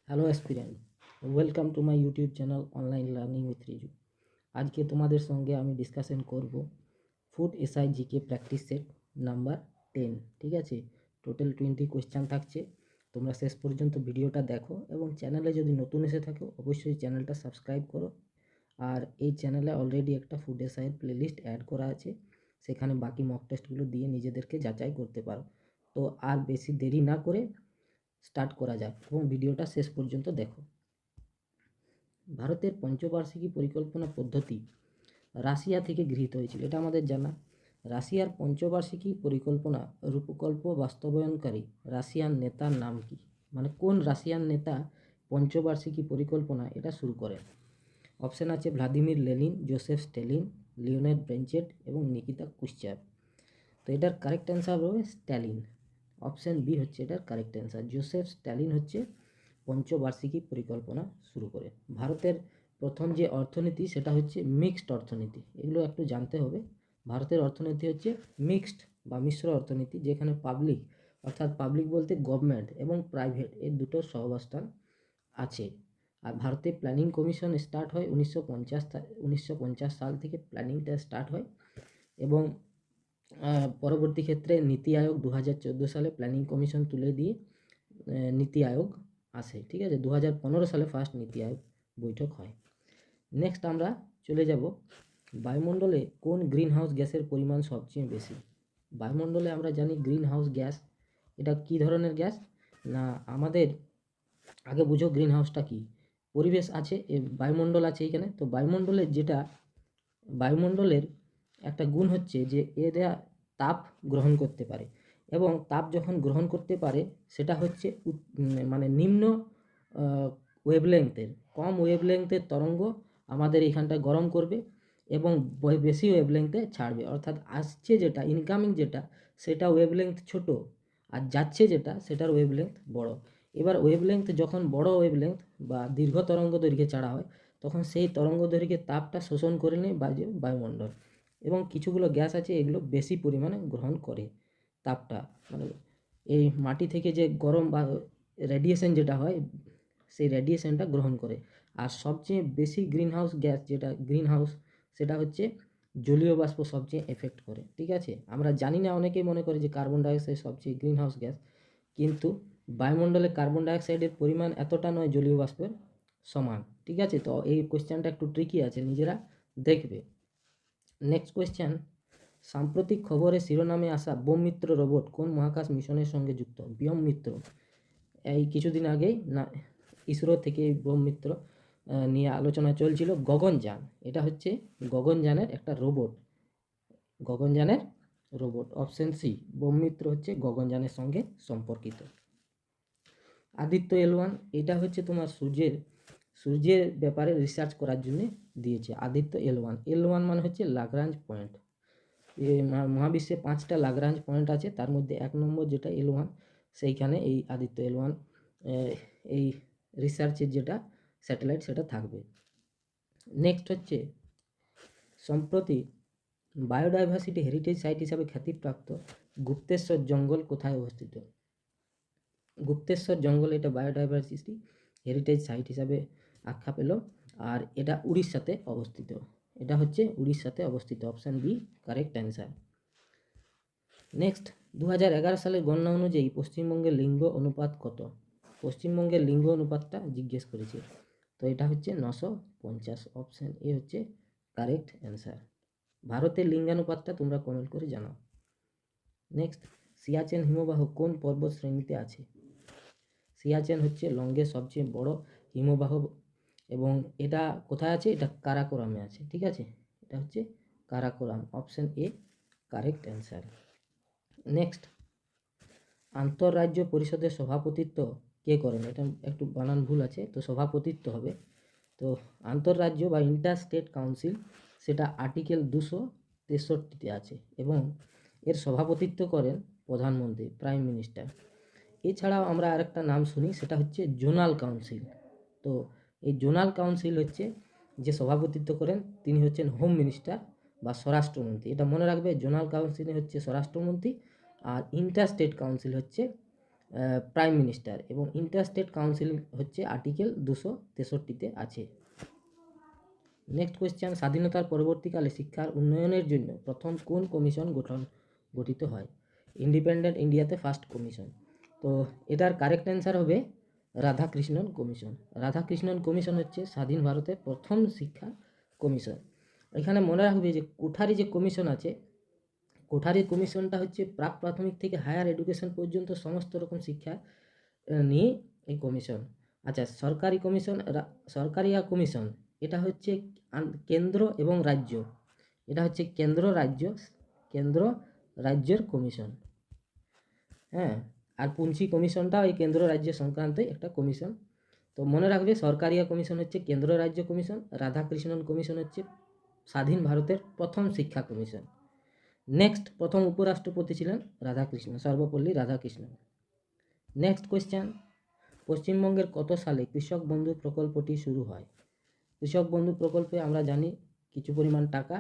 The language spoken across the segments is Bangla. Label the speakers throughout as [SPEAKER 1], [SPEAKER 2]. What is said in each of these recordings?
[SPEAKER 1] Hello aspirant, welcome to my YouTube channel online learning with Riju. আজকে তোমাদের সঙ্গে আমি ডিসকাশন করব food SI GK practice set number 10। ঠিক আছে, টোটাল 20 কোয়েশ্চান থাকছে। তোমরা শেষ পর্যন্ত ভিডিওটা দেখো এবং চ্যানেলে যদি নতুন এসে থাকো অবশ্যই চ্যানেলটা সাবস্ক্রাইব করো। আর এই চ্যানেলে অলরেডি একটা ফুড এসআইয়ের প্লেলিস্ট অ্যাড করা আছে, সেখানে বাকি মক টেস্টগুলো দিয়ে নিজেদেরকে যাচাই করতে পারো। তো আর বেশি দেরি না করে স্টার্ট করা যাক এবং ভিডিওটা শেষ পর্যন্ত দেখো। ভারতের পঞ্চবার্ষিকী পরিকল্পনা পদ্ধতি রাশিয়া থেকে গৃহীত হয়েছিল, এটা আমাদের জানা। রাশিয়ার পঞ্চবার্ষিকী পরিকল্পনা রূপকল্প বাস্তবায়নকারী রাশিয়ান নেতার নাম কি? মানে কোন রাশিয়ান নেতা পঞ্চবার্ষিকী পরিকল্পনা এটা শুরু করেন? অপশান আছে ভ্লাদিমির লেনিন, জোসেফ স্ট্যালিন, লিওনেড ব্রেনচেট এবং নিকিতা কুশ্চাভ। তো এটার কারেক্ট অ্যান্সার হবে স্ট্যালিন। অপশান বি হচ্ছে এটার কারেক্ট অ্যান্সার। জোসেফ স্ট্যালিন হচ্ছে পঞ্চবার্ষিকী পরিকল্পনা শুরু করে। ভারতের প্রথম যে অর্থনীতি সেটা হচ্ছে মিক্সড অর্থনীতি, এগুলো একটু জানতে হবে। ভারতের অর্থনীতি হচ্ছে মিক্সড বা মিশ্র অর্থনীতি, যেখানে পাবলিক অর্থাৎ পাবলিক বলতে গভর্নমেন্ট এবং প্রাইভেট এর দুটো সহাবস্থান আছে। আর ভারতে প্ল্যানিং কমিশন স্টার্ট হয় 1950 সাল থেকে প্ল্যানিংটা স্টার্ট হয় এবং পরবর্তী ক্ষেত্রে নীতি আয়োগ 2014 সালে প্ল্যানিং কমিশন তুলে দিয়ে নীতি আয়োগ আসে। ঠিক আছে, 2015 সালে ফার্স্ট নীতি আয়োগ বৈঠক হয়। নেক্সট আমরা চলে যাব বায়ুমণ্ডলে কোন গ্রিন হাউস গ্যাসের পরিমাণ সবচেয়ে বেশি? বায়ুমণ্ডলে আমরা জানি গ্রিন হাউস গ্যাস, এটা কি ধরনের গ্যাস না, আমাদের আগে বুঝো গ্রিন হাউসটা কি। পরিবেশ আছে, বায়ুমণ্ডল আছে এখানে। তো বায়ুমণ্ডলের একটা গুণ হচ্ছে যে এরা তাপ গ্রহণ করতে পারে, এবং তাপ যখন গ্রহণ করতে পারে সেটা হচ্ছে মানে নিম্ন ওয়েভলেংথের, কম ওয়েভলেংথের তরঙ্গ আমাদের এখানটা গরম করবে এবং বেশি ওয়েভলেংথে ছাড়বে। অর্থাৎ আসছে যেটা ইনকামিং যেটা সেটা ওয়েভলেংথ ছোট, আর যাচ্ছে যেটা সেটার ওয়েভলেংথ বড়। এবার ওয়েভলেংথ যখন বড় ওয়েভলেংথ বা দীর্ঘ তরঙ্গ দৈর্ঘ্যে ছাড়া হয় তখন সেই তরঙ্গ দৈর্ঘ্যের তাপটা শোষণ করে নেয় বায়ুমণ্ডল। এবং কিছুগুলো গ্যাস আছে এগুলো বেশি পরিমাণে গ্রহণ করে তাপটা, মানে এই মাটি থেকে যে গরম বা রেডিয়েশন যেটা হয় সেই রেডিয়েশনটা গ্রহণ করে। আর সবচেয়ে বেশি গ্রিন হাউস গ্যাস যেটা গ্রিন হাউস সেটা হচ্ছে জলীয় বাষ্প সবচেয়ে এফেক্ট করে। ঠিক আছে, আমরা জানি না, অনেকেই মনে করে যে কার্বন ডাইঅক্সাইড সবচেয়ে গ্রিন হাউস গ্যাস, কিন্তু বায়ুমণ্ডলে কার্বন ডাইঅক্সাইডের পরিমাণ এতটা নয় জলীয় বাষ্পের সমান। ঠিক আছে, তো এই কোয়েশ্চেনটা একটু ট্রিকি আছে, নিজেরা দেখবে। নেক্সট কোয়েশ্চেন, সাম্প্রতিক খবরে শিরোনামে আসা বোম মিত্র রোবট কোন মহাকাশ মিশনের সঙ্গে যুক্ত? ব্যোম মিত্র, এই কিছুদিন আগেই না ইসরো থেকে বোম মিত্র নিয়ে আলোচনা চলছিল। গগনযান, এটা হচ্ছে গগনযানের একটা রোবট, গগনযানের robot. Option C Vyom Mitra হচ্ছে গগনযানের সঙ্গে সম্পর্কিত। আদিত্য এল1, এটা হচ্ছে তোমার সূর্যের ব্যাপারে রিসার্চ করার জন্য দিয়েছে আদিত্য এল1 মানে হচ্ছে লাগরাঞ্জ পয়েন্ট। মহাবিশ্বে 5টা লাগরাঞ্জ পয়েন্ট আছে, তার মধ্যে 1 নম্বর যেটা এল1, সেইখানে এই আদিত্য এল1 এই রিসার্চের যেটা স্যাটেলাইট সেটা থাকবে। নেক্সট হচ্ছে সম্প্রতি বায়োডাইভার্সিটি হেরিটেজ সাইট হিসাবে খ্যাতিপ্রাপ্ত গুপ্তেশ্বর জঙ্গল কোথায় অবস্থিত? গুপ্তেশ্বর জঙ্গল এটা বায়োডাইভার্সিটি হেরিটেজ সাইট হিসাবে আখ্যা পেল, আর এটা উড়িষ্যাতে অবস্থিত। এটা হচ্ছে উড়িষ্যাতে অবস্থিত। Option B correct answer. Next 2011 সালের গণনা অনুযায়ী পশ্চিমবঙ্গের লিঙ্গ অনুপাত কত? পশ্চিমবঙ্গের লিঙ্গ অনুপাতটা জিজ্ঞেস করেছে, তো এটা হচ্ছে 950। অপশান এ হচ্ছে কারেক্ট অ্যান্সার। ভারতের লিঙ্গানুপাতটা তোমরা কমেন্ট করে জানাও। নেক্সট, সিয়াচেন হিমবাহ কোন পর্বত শ্রেণীতে আছে? সিয়াচেন হচ্ছে লংগেস্ট সবচেয়ে বড় হিমবাহ, এবং এটা কোথায় আছে? এটা কারাকোরামে আছে। ঠিক আছে, এটা হচ্ছে Karakoram. Option A correct answer. Next, আন্তঃরাজ্য পরিষদের সভাপতিত্ব কে করেন? এটা একটু বানান ভুল আছে, তো সভাপতিত্ব হবে। তো আন্তঃরাজ্য বা ইন্টার স্টেট কাউন্সিল সেটা আর্টিকেল 263-তে আছে, এবং এর সভাপতিত্ব করেন প্রধানমন্ত্রী, প্রাইম মিনিস্টার। এছাড়াও আমরা আরেকটা নাম শুনি, সেটা হচ্ছে জোনাল কাউন্সিল। তো এই জোনাল কাউন্সিল হচ্ছে যে সভাপতিত্ব করেন তিনি হচ্ছেন হোম মিনিস্টার বা স্বরাষ্ট্রমন্ত্রী। এটা মনে রাখবে, জোনাল কাউন্সিল হচ্ছে স্বরাষ্ট্রমন্ত্রী, আর ইন্টার স্টেট কাউন্সিল হচ্ছে প্রাইম মিনিস্টার, এবং ইন্টারস্টেট কাউন্সিল হচ্ছে আর্টিকেল 263-তে আছে। নেক্সট কোয়েশ্চেন, স্বাধীনতার পরবর্তীকালে শিক্ষার উন্নয়নের জন্য প্রথম কোন কমিশন গঠিত হয়? ইন্ডিপেন্ডেন্ট ইন্ডিয়াতে ফার্স্ট কমিশন। তো এটার কারেক্ট অ্যান্সার হবে রাধাকৃষ্ণন কমিশন। রাধাকৃষ্ণন কমিশন হচ্ছে স্বাধীন ভারতের প্রথম শিক্ষা কমিশন। এখানে মনে রাখবে যে কোঠারি যে কমিশন আছে, কোঠারি কমিশনটা হচ্ছে প্রাক প্রাথমিক থেকে হায়ার এডুকেশন পর্যন্ত সমস্ত রকম শিক্ষা নিয়ে এই কমিশন। আচ্ছা, সরকারি কমিশন, সরকারিয়া কমিশন, এটা হচ্ছে কেন্দ্র এবং রাজ্য, এটা হচ্ছে কেন্দ্র রাজ্যের কমিশন। হ্যাঁ, আর পুঞ্চি কমিশনটাও এই কেন্দ্র রাজ্য সংক্রান্ত একটা কমিশন। তো মনে রাখবে সরকারিয়া কমিশন হচ্ছে কেন্দ্র রাজ্য কমিশন, রাধাকৃষ্ণন কমিশন হচ্ছে স্বাধীন ভারতের প্রথম শিক্ষা কমিশন। নেক্সট, প্রথম উপরাষ্ট্রপতি ছিলেন সর্বপল্লী রাধাকৃষ্ণন। নেক্সট কোয়েশ্চেন, পশ্চিমবঙ্গের কত সালে কৃষক বন্ধু প্রকল্পটি শুরু হয়? কৃষক বন্ধু প্রকল্পে আমরা জানি কিছু পরিমাণ টাকা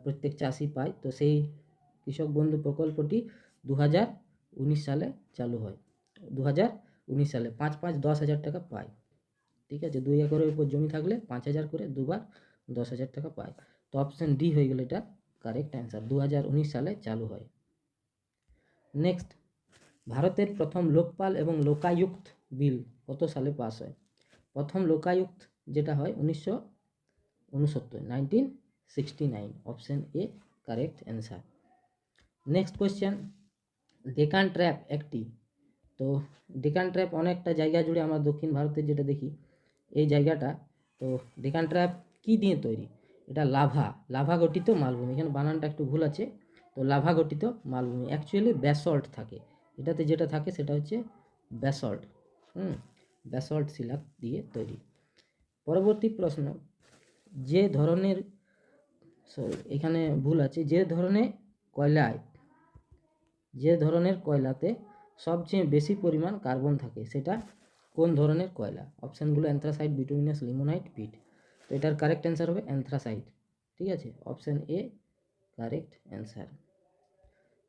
[SPEAKER 1] প্রত্যেক চাষি পায়। তো সেই কৃষক বন্ধু প্রকল্পটি 2019 সালে চালু হয়। 2019 সালে 5-5-10,000 টাকা পায়। ঠিক আছে, 2 একরের উপর জমি থাকলে 5,000 করে, দুবার 10,000 টাকা পায়। তো অপশন ডি হয়ে গেল এটা কারেক্ট অ্যান্সার, 2019 সালে চালু হয়। নেক্সট, ভারতের প্রথম লোকপাল এবং লোকায়ুক্ত বিল কত সালে পাস হয়? প্রথম লোকায়ুক্ত যেটা হয় 1969, option A correct answer. Next question, Deccan trap একটি, তো ডেকান ট্র্যাপ অনেকটা জায়গা জুড়ে আমরা দক্ষিণ ভারতের যেটা দেখি এই জায়গাটা, তো ডেকান ট্র্যাপ কি দিয়ে তৈরি? এটা লাভা গঠিত মালভূমি, এখানে বানানটা একটু ভুল আছে। তো লাভা গঠিত মালভূমি, অ্যাকচুয়ালি ব্যাসল্ট থাকে এটাতে, যেটা থাকে সেটা হচ্ছে ব্যাসল্ট। ব্যাসল্ট শিলা দিয়ে তৈরি। পরবর্তী প্রশ্ন, যে ধরনের, এখানে ভুল আছে, যে ধরনের কয়লাতে সবচেয়ে বেশি পরিমাণ কার্বন থাকে সেটা কোন ধরনের কয়লা? অপশানগুলো অ্যান্থ্রাসাইট, বিটুমিনাস, লিমোনাইট, পিট। তো এটার কারেক্ট অ্যান্সার হবে অ্যান্থ্রাসাইট। ঠিক আছে, option A correct answer.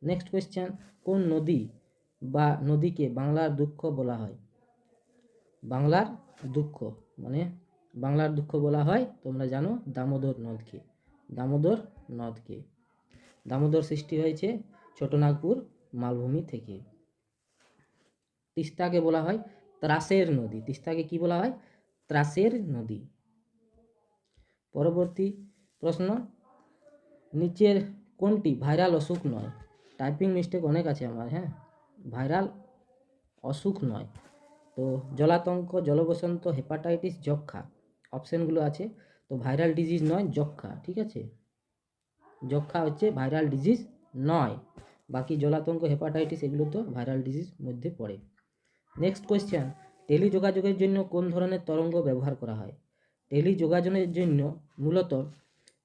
[SPEAKER 1] Next question, কোন নদী বা নদীকে বাংলার দুঃখ বলা হয়? বাংলার দুঃখ বলা হয়, তোমরা জানো, দামোদর নদকে। দামোদর সৃষ্টি হয়েছে ছোটনাগপুর মালভূমি থেকে। তিস্তাকে বলা হয় ত্রাসের নদী। তিস্তাকে কি বলা হয়? ত্রাসের নদী। পরবর্তী প্রশ্ন, নিচের কোনটি ভাইরাল অসুখ নয়? টাইপিং মিস্টেক অনেক আছে আমার, হ্যাঁ। ভাইরাল অসুখ নয়, তো জলাতঙ্ক, জলবসন্ত, হেপাটাইটিস, যক্ষা, অপশানগুলো আছে। তো ভাইরাল ডিজিজ নয়, যক্ষা। ঠিক আছে, যক্ষা হচ্ছে ভাইরাল ডিজিজ নয়, বাকি জলাতঙ্ক, হেপাটাইটিস এগুলো তো ভাইরাল ডিজিজ মধ্যে পড়ে। নেক্সট কোয়েশ্চেন, টেলিযোগাযোগের জন্য কোন ধরনের তরঙ্গ ব্যবহার করা হয়? টেলিযোগাযোগের জন্য মূলত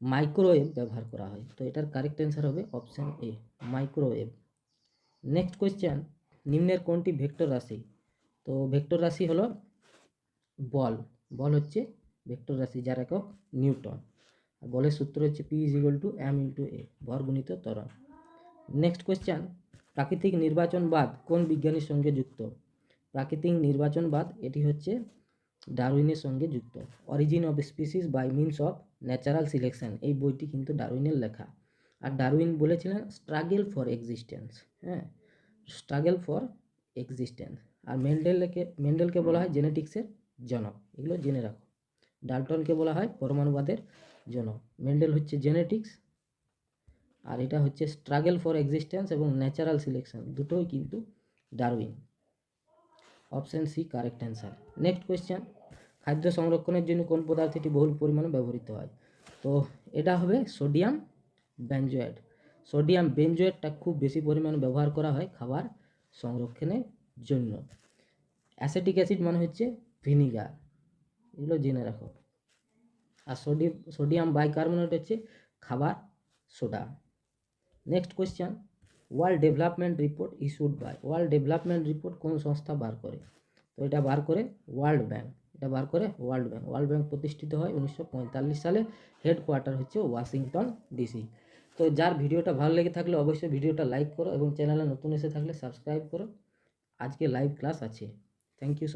[SPEAKER 1] মাইক্রোওয়েভ ব্যবহার করা হয়। তো এটার কারেক্ট অ্যান্সার হবে option A, microwave. Next question, নিম্নের কোনটি ভেক্টর রাশি? তো ভেক্টর রাশি হলো বল হচ্ছে ভেক্টর রাশি, যার একক নিউটন। আর বলের সূত্র হচ্ছে P = m×a, ভর গুণিত ত্বরণ। নেক্সট কোয়েশ্চেন, প্রাকৃতিক নির্বাচনবাদ কোন বিজ্ঞানীর সঙ্গে যুক্ত? প্রাকৃতিক নির্বাচনবাদ এটি হচ্ছে ডারউইনের সঙ্গে যুক্ত। Origin of species by means of natural selection, এই বইটি কিন্তু ডারউইনের লেখা। আর ডারউইন বলেছিলেন স্ট্রাগল ফর এক্সিস্টেন্স, হ্যাঁ, স্ট্রাগল ফর এক্সিস্টেন্স। আর মেন্ডেলকে বলা হয় জেনেটিক্সের জনক, এগুলো জেনে রাখো। ডাল্টনকে বলা হয় পরমাণুবাদের জনক। মেন্ডেল হচ্ছে জেনেটিক্স, আর এটা হচ্ছে স্ট্রাগল ফর এক্সিস্টেন্স এবং ন্যাচারাল সিলেকশন, দুটোই কিন্তু Darwin. Option C correct answer. Next question, খাদ্য সংরক্ষণের জন্য কোন পদার্থটি বহুল পরিমাণে ব্যবহৃত হয়? তো এটা হবে সোডিয়াম বেনজয়েড। সোডিয়াম বেনজয়েডটা খুব বেশি পরিমাণে ব্যবহার করা হয় খাবার সংরক্ষণের জন্য। অ্যাসিটিক অ্যাসিড মানে হচ্ছে ভিনিগার, এগুলো জেনে রাখো। আর সোডিয়াম বাইকার্বনেট হচ্ছে খাবার soda. Next question, world development report issued by, world development report কোন সংস্থা বার করে? তো এটা বার করে ওয়ার্ল্ড ব্যাংক। ওয়ার্ল্ড ব্যাংক প্রতিষ্ঠিত হয় 1945 সালে, হেডকোয়ার্টার হচ্ছে ওয়াশিংটন ডিসি। তো যার ভিডিওটা ভালো লেগে থাকলে অবশ্যই ভিডিওটা লাইক করো এবং চ্যানেলে নতুন এসে থাকলে সাবস্ক্রাইব করো। আজকে লাইভ ক্লাস আছে। Thank you.